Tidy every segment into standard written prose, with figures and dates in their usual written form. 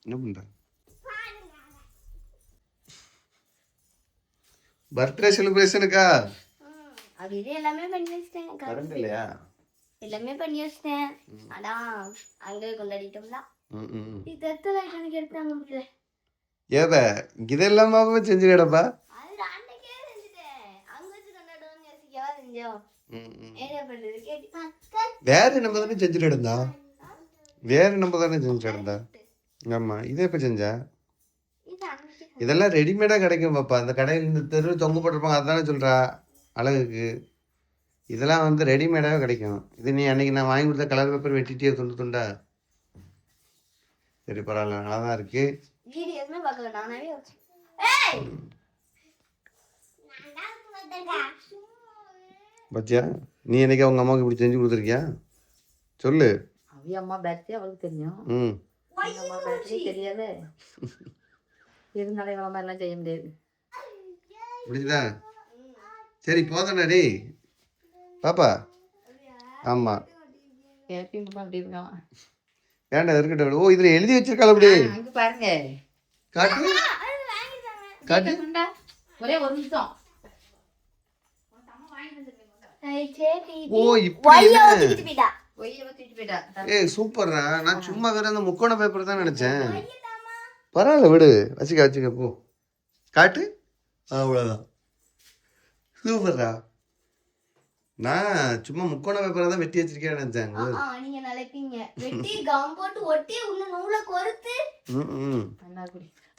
என்ன பண்ற? பர்த்டே செலிப்ரேஷனுக்கா? அது இது எல்லாமே பண்ணி வச்சிட்டேன். கரண்ட் இல்லையா? எல்லாமே பண்ணி வச்சிட்டேன். அதான் அங்கே கொண்டாடிட்டோம்ல. இது எனக்கு எடுத்தாங்க முடியல. ஏத இதெல்லாம் செஞ்சு கிடப்பா. அது அன்னைக்கே செஞ்சுட்டேன். அங்க வச்சு கொண்டாடுவோம்னு யோசிக்கவா செஞ்சோம். என்ன பண்றது கேட்டு வேற நம்ம தானே செஞ்சுட்டு இருந்தா. வேற நம்ம தானே செஞ்சுட்டு இருந்தா. ஆமா இதை எப்ப செஞ்சா? இதெல்லாம் ரெடிமேடா கிடைக்கும் பாப்பா. அந்த கடையில் இந்த தெரு தொங்க போட்டிருப்பாங்க அதுதானே சொல்றா அழகுக்கு. இதெல்லாம் வந்து ரெடிமேடாக கிடைக்கும். இது நீ அன்னைக்கு நான் வாங்கி கொடுத்த கலர் பேப்பர் வெட்டிட்டே துண்டு துண்டா. சரி பரவாயில்ல நல்லா தான் இருக்கு. பத்தியா நீ என்னைக்கு அவங்க அம்மாவுக்கு இப்படி செஞ்சு கொடுத்துருக்கியா சொல்லு. அம்மா பேட்டரி அவளுக்கு தெரியும். அம்மா பேட்டரி தெரியாது. இருந்தாலும் இவ்வளோ மாதிரிலாம் செய்ய முடியாது. புரியுதா? சரி போதானடி பாப்பா. ஆமா அப்படி இருக்கான். ஏன்டா இருக்கட்டும். ஓ இதுல எழுதி வச்சிருக்காள் அப்படி. அங்க பாருங்க காட்டு காட்டு. ஒரே ஒரு நிமிஷம். ஓ இப்படி ஏய் சூப்பர்ரா. நான் சும்மா வேற அந்த முக்கோண பேப்பர் தான் நினைச்சேன். பரவாயில்ல விடு. வச்சுக்க போ. காட்டு. அவ்வளோதான். சூப்பர்ரா. நான் சும்மா முக்கோண பேப்பரை தான் வெட்டி வச்சிருக்கேன்னு நினைச்சேன். நீங்க நினைப்பீங்க வெட்டி கம் போட்டு ஒட்டி உள்ள நூலை கோர்த்து.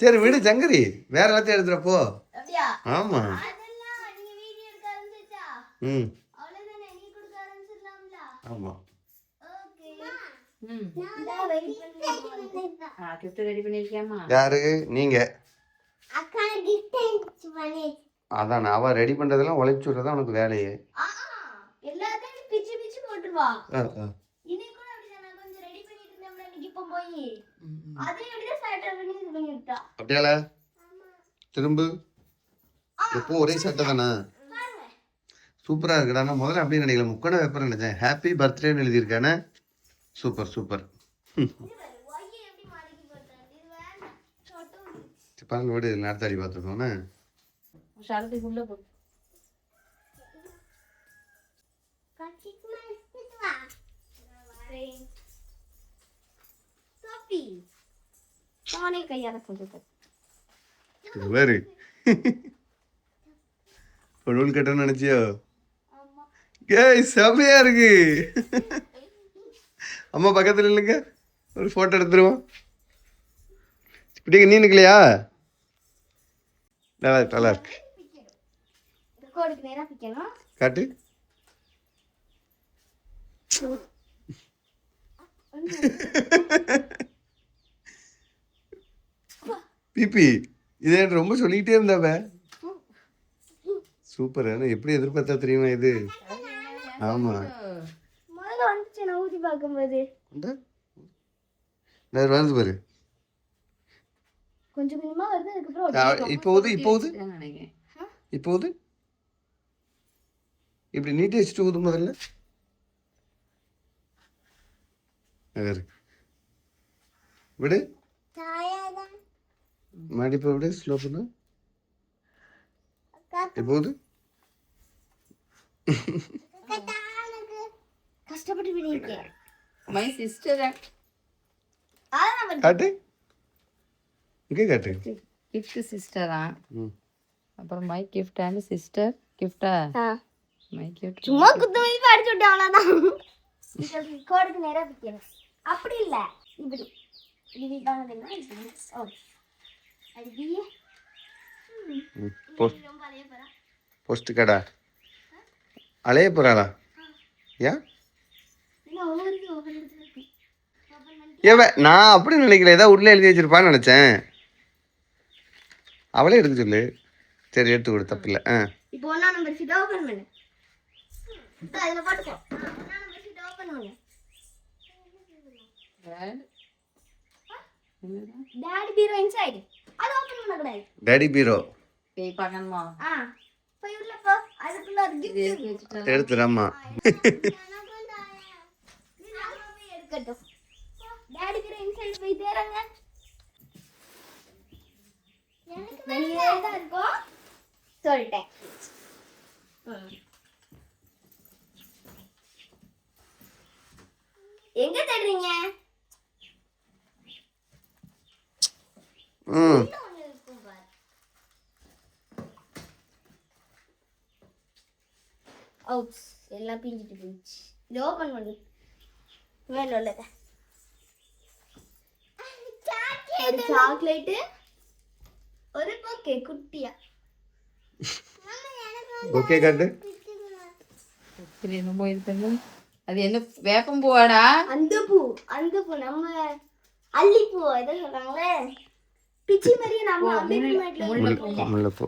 சரி விடு சங்கரி. வேற எல்லாத்தையும் எடுத்துறப்போ. அப்படியா? ஆமா. அதெல்லாம் நீங்க வீடியோ எடுக்க ஆரம்பிச்சா. அவ்வளவுதானே நீ கொடுக்க ஆரம்பிச்சிரலாம்ல. ஆமா. நான் வெயிட் பண்ணிட்டேன். கிஃப்ட் ரெடி பண்ணிருக்கியாமா? யாரு நீங்க? அக்கா கிஃப்ட் பண்ணி. அதான் அவ ரெடி பண்றதெல்லாம் உழைச்சு விடுறதா உனக்கு வேலையே. எல்லாத்தையும் பிச்சு பிச்சு போட்டுருவா. இன்னைக்கு கூட அப்படிதான் நான் கொஞ்சம் ரெடி பண்ணிட்டு இருந்தேன். இன்னைக்கு இப்போ போய் அதே அப்படியே சட்டை பண்ணி இது பண்ணிட்டா. அப்படியால திரும்ப எப்போ ஒரே சட்டை தானே. சூப்பரா இருக்குடா. நான் முதல்ல அப்படியே நினைக்கல முக்கோண பேப்பர் நினைச்சேன். ஹாப்பி பர்த்டேன்னு எழுதியிருக்கானே. சூப்பர் பாருங்க விடு. நடத்தாடி பார்த்துருக்கோண்ணே. ஷாலத்துக்குள்ள போ. நானே கையால கொஞ்சம் வேறு நூல் கட்டணும்னு நினைச்சியோ? ஏய் செமையா இருக்கு. அம்மா பக்கத்துல இல்லைங்க ஒரு போட்டோ எடுத்துருவோம். இப்படி நீ நிக்கலையா? நல்லா இருக்கு. காட்டு. பிபி இதே ரொம்ப சொல்லிக்கிட்டே இருந்தாவ. சூப்பர். எப்படி எதிர்பார்த்தா தெரியுமா இது? ஆமா முதல்ல வந்துச்சு நான் ஊதி பார்க்கும்போது வருது பாரு. கொஞ்சம் கொஞ்சமா வருது. அதுக்கப்புறம் இப்போ ஊது இப்படி நீட்டி வச்சுட்டு ஊது முதல்ல. விடு மடிப்பை விடு. ஸ்லோ பண்ணு. எப்போது கஷ்டப்பட்டு பண்ணிருக்கேன். மை சிஸ்டர் காட்டு. இங்கே காட்டு. கிஃப்ட் சிஸ்டரா? அப்புறம் மை கிஃப்ட் அண்ட் சிஸ்டர் கிஃப்டா? மை கிஃப்ட் சும்மா குத்து மதிப்பா அடிச்சு விட்டேன் அவ்வளவுதான். கோடுக்கு நேரா பிக்கணும். அப்படி இல்ல இப்படி இப்படி பாருங்க. போஸ்ட் கடா அலைய போறாளா? ஏன் நான் அப்படி நினைக்கல. ஏதாவது உள்ள எழுதி வச்சிருப்பான்னு நினைச்சேன். அவளே எடுக்க சொல்லு. சரி எடுத்து கொடு தப்பில்லை. இப்போ 1 நம்பர் சீட் ஓபன் பண்ணு. அதுல போட்டுக்கோ. 1 நம்பர் சீட் ஓபன் பண்ணு. டாடி பீரோ இன்சைட். அது ஓபன் பண்ண கூடாது. டாடி பீரோ பே பண்ணணுமா? போய் உள்ள போ. அதுக்குள்ள ஒரு கிஃப்ட் எடுத்துறம்மா. எடுக்கட்டும். டாடி பீரோ இன்சைட் போய் தேறங்க. வெளியே தான் இருக்கும் சொல்லிட்டேன். எங்க தேடுறீங்க? ம் அவுட்ஸ் எல்லாம் பிஞ்சிட்டு போயிடுச்சு. இது ஓபன் பண்ணு. மேல உள்ளத ஒரு சாக்லேட், ஒரு பொக்கே குட்டியா. ஓகே காட்டு. என்னமோ இது பண்ணு. அது என்ன வேப்பம் பூவாடா? அந்த பூ நம்ம அல்லிப்பூ எதை சொல்றாங்களே, பிச்சி மாதிரியே நம்ம அபிப்பிராயத்துல முல்லைப்பூ.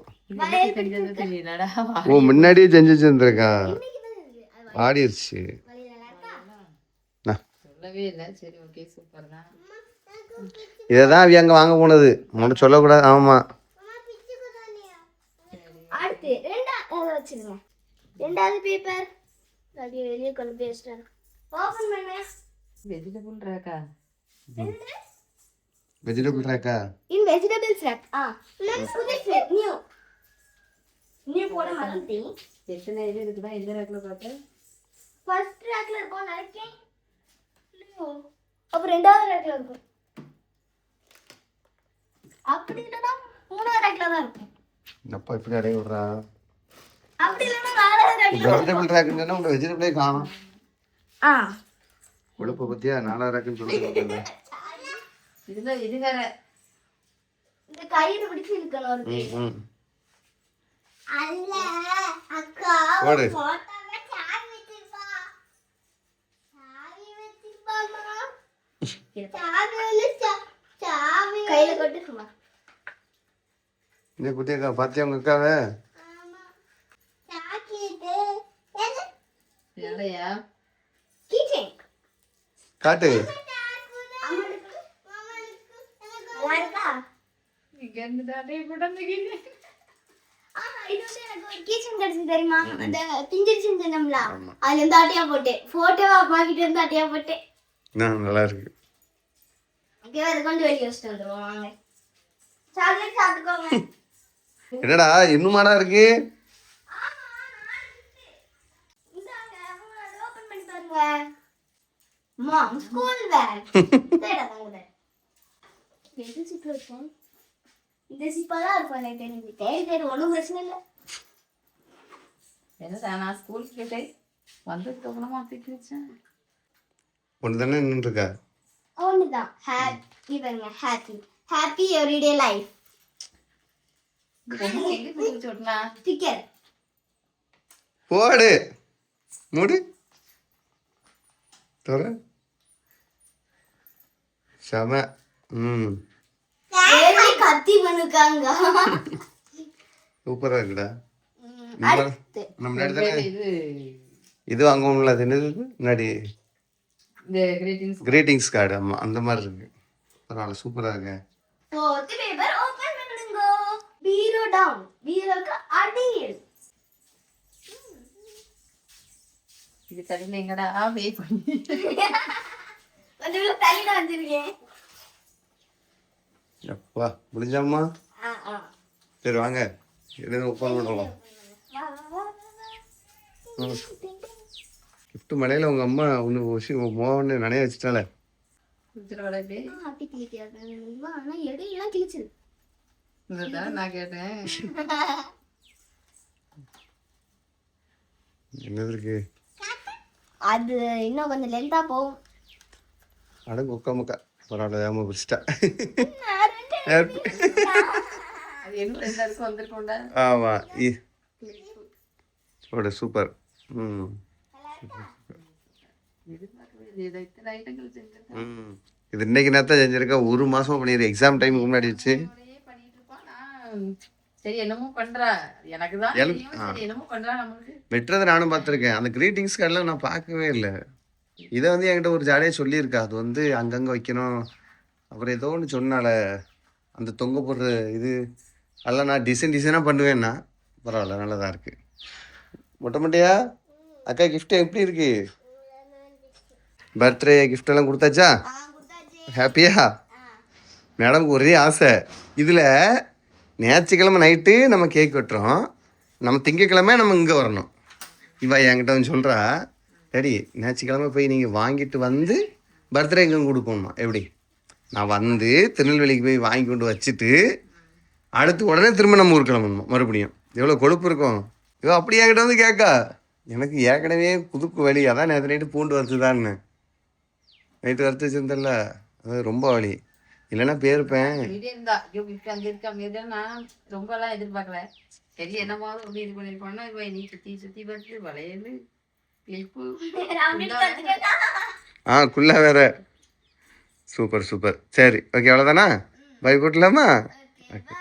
தெரிஞ்சது தெரியலடா. ஓ முன்னாடியே செஞ்சு வச்சிருந்திருக்கா, ஆடிருச்சு. சொல்லவே இல்லை. சரி ஓகே சூப்பர் தான். இதை தான் அவ அங்கே வாங்க போனது, உன்கிட்ட சொல்லக்கூடாது. ஆமாம் அடுத்து ரெண்டாவது வச்சிருங்க. ரெண்டாவது பேப்பர் அப்படியே வெளியே கொண்டு போய் வச்சிட்டாங்க. ஓபன் பண்ணு. Vegetable Rekha? Vegetable Rekha? In vegetables rack. Let's put it new போட மறந்துட்டேன். எத்தனை இது இருக்குதா? எந்த ரேக்கில் பார்த்து? ஃபர்ஸ்ட் ரேக்ல இருக்கும் நினைக்கிறேன். அப்ப ரெண்டாவது ரேக்ல இருக்கும். அப்படி இல்லைன்னா மூணாவது ரேக்ல தான் இருக்கும். என்னப்பா இப்படி அடைய விடுறா? அப்படி இல்லைன்னா நாலாவது ரேக்ல. வெஜிடபிள் ரேக்குன்னு சொன்னா உங்க வெஜிடபிளே காணும். ஆ உழுப்ப பத்தியா 4வது ரேக்குன்னு சொல்லுங்க. இதுல இது வேற. இந்த கயிறு பிடிச்சு இழுக்கணும் இருக்கு. அல்ல அக்கா ஓடு. போட்டாங்க சாவி வெச்சிருப்பா. சாவி வெச்சிருப்பாமா. சாவி கையில கொட்டு சும்மா. இந்த குட்டியக்கா பாத்தியா உங்க அக்காவை? ஆமா. சாக்கிட்டு இல்லையா? கீச்சேன் காட்டு. இங்க இருந்து தானே கொண்டாந்துக்கிட்டு. இது வந்து எனக்கு ஒரு கீச்சன் கிடைச்சு தெரியுமா? அந்த பிஞ்சிருச்சுன்னு சொன்னோம்ல, அதுல இருந்து அட்டையா போட்டேன். போட்டோவா அப்பாக்கிட்ட இருந்து அட்டையா போட்டேன். நல்லா இருக்கு. ஓகே, அது கொஞ்சம் வெளியே வச்சுட்டு வந்துருவோம். வாங்க சாக்லேட் சாப்பிட்டுக்கோங்க. என்னடா இன்னுமாடா இருக்கு? இந்தாங்க, அதை ஓபன் பண்ணி பாருங்க. மாம் ஸ்கூல் பேக். தேடாதாங்க. எது சிப்பு இருக்கும்? இந்த சிப்பாதான் இருக்கும் எனக்கு தெரிஞ்சு. தேடி ஒன்றும் பிரச்சனை இல்லை. என்னடா நான் ஸ்கூலுக்கு கேட்டேன் வந்ததுக்கு அப்புறமா தூக்கி வச்சேன். ஒன்று தானே நின்றுருக்கா? ஒண்ணுதான். ஹாப்பி பாருங்க, ஹாப்பி எவ்ரிடே லைஃப் எங்க தூக்கி சொன்னா ஸ்டிக்கர். போடு மூடு தர செம. கத்தி பண்ணுக்காங்க. சூப்பரா இருக்குடா. அடுத்து நம்ம தானே இது இது வாங்குவோம்ல, அது என்னது முன்னாடி இந்த கிரீட்டிங்ஸ் கார்டு. ஆமா அந்த மாதிரி இருக்கு. பரவாயில்ல சூப்பரா இருக்கு. ஃபோர்த் பேப்பர் ஓபன் பண்ணுங்க. பீரோ டவுன். பீரோக்கு அடியில். இது தள்ளில எங்கடா வெயிட் பண்ணி கொஞ்சம் தள்ளிட வச்சிருக்கேன். அப்பா முடிஞ்சாம்மா? சரி வாங்க எதுவும் ஓப்பன் பண்ணுவோம். கிஃப்ட் மலையில உங்க அம்மா ஒன்று மோகன்னு நனைய வச்சுட்டால. அப்படி கிழிக்காது. ஆனா எடையெல்லாம் கிழிச்சிரு. நான் கேட்டேன் என்னது இருக்கு? அது இன்னும் கொஞ்சம் லென்த்தா போகும். அடங்கு உட்காமக்கா பரவாயில்ல, ஏமா பிடிச்சிட்டா. அது என்ன எல்லாருக்கும் வந்திருக்கோண்டா. ஆமா ஓட சூப்பர். இத்தனை ஐட்டங்கள் செஞ்சிருக்கேன். இது இன்னைக்கு நேரத்தான் செஞ்சிருக்கா. ஒரு மாசமா பண்ணிடு. எக்ஸாம் டைமுக்கு முன்னாடி வச்சு பண்ணிட்டு இருப்பான். சரி என்னமோ பண்றா, எனக்கு தான் தெரியும். சரி என்னமோ பண்றா. நம்மளுக்கு வெட்டுறதை நானும் பார்த்துருக்கேன். அந்த கிரீட்டிங்ஸ் கார்டெலாம் நான் பார்க்கவே இல்லை. இதை வந்து என்கிட்ட ஒரு ஜாலியாக சொல்லியிருக்கா. அது வந்து அங்கங்கே வைக்கணும். அப்புறம் ஏதோ ஒன்று சொன்னால அந்த தொங்க போடுற இது அதெல்லாம் நான் டிசைனாக பண்ணுவேன்னா. பரவாயில்ல நல்லா தான் இருக்குது. மொட்டை மொட்டையா அக்கா கிஃப்ட்டு எப்படி இருக்கு? பர்த்டே கிஃப்டெல்லாம் கொடுத்தாச்சா? ஹாப்பியா? மேடம்க்கு ஒரே ஆசை, இதில் ஞாயிற்றுக்கிழமை நைட்டு நம்ம கேக் வெட்டுறோம், நம்ம திங்கக்கிழமை நம்ம இங்கே வரணும். இவ என்கிட்ட வந்து சொல்கிறா, டேடி ஞாயிற்றுக்கிழமை போய் நீங்கள் வாங்கிட்டு வந்து பர்த்டே இங்கே கொடுக்கணுமா? எப்படி? நான் வந்து திருநெல்வேலிக்கு போய் வாங்கி கொண்டு வச்சுட்டு அடுத்து உடனே திரும்ப நம்ம ஊர் கிளம்பணுமா மறுபடியும்? எவ்வளோ கொழுப்பு இருக்கும். இவ அப்படி என்கிட்ட வந்து கேட்கா. எனக்கு ஏற்கனவே புதுக்கு வலி, அதான் நேற்று நைட்டு பூண்டு வறுத்துதான்னு நைட்டு வறுத்து வச்சுருந்தல, அது ரொம்ப வலி. இல்லைன்னா போயிருப்பேன். இருந்தா அங்கே இருக்க அங்கே நான் ரொம்பலாம் எதிர்பார்க்கல. சரி என்னமாவது அப்படி இது பண்ணியிருப்போம்னா இப்போ நீ சுற்றி சுற்றி பார்த்து வளையல் கிளிப்பு குள்ளா வேற. Super super. சரி ஓகே, அவ்வளோதானா? பை போட்டலாமா? ஓகே.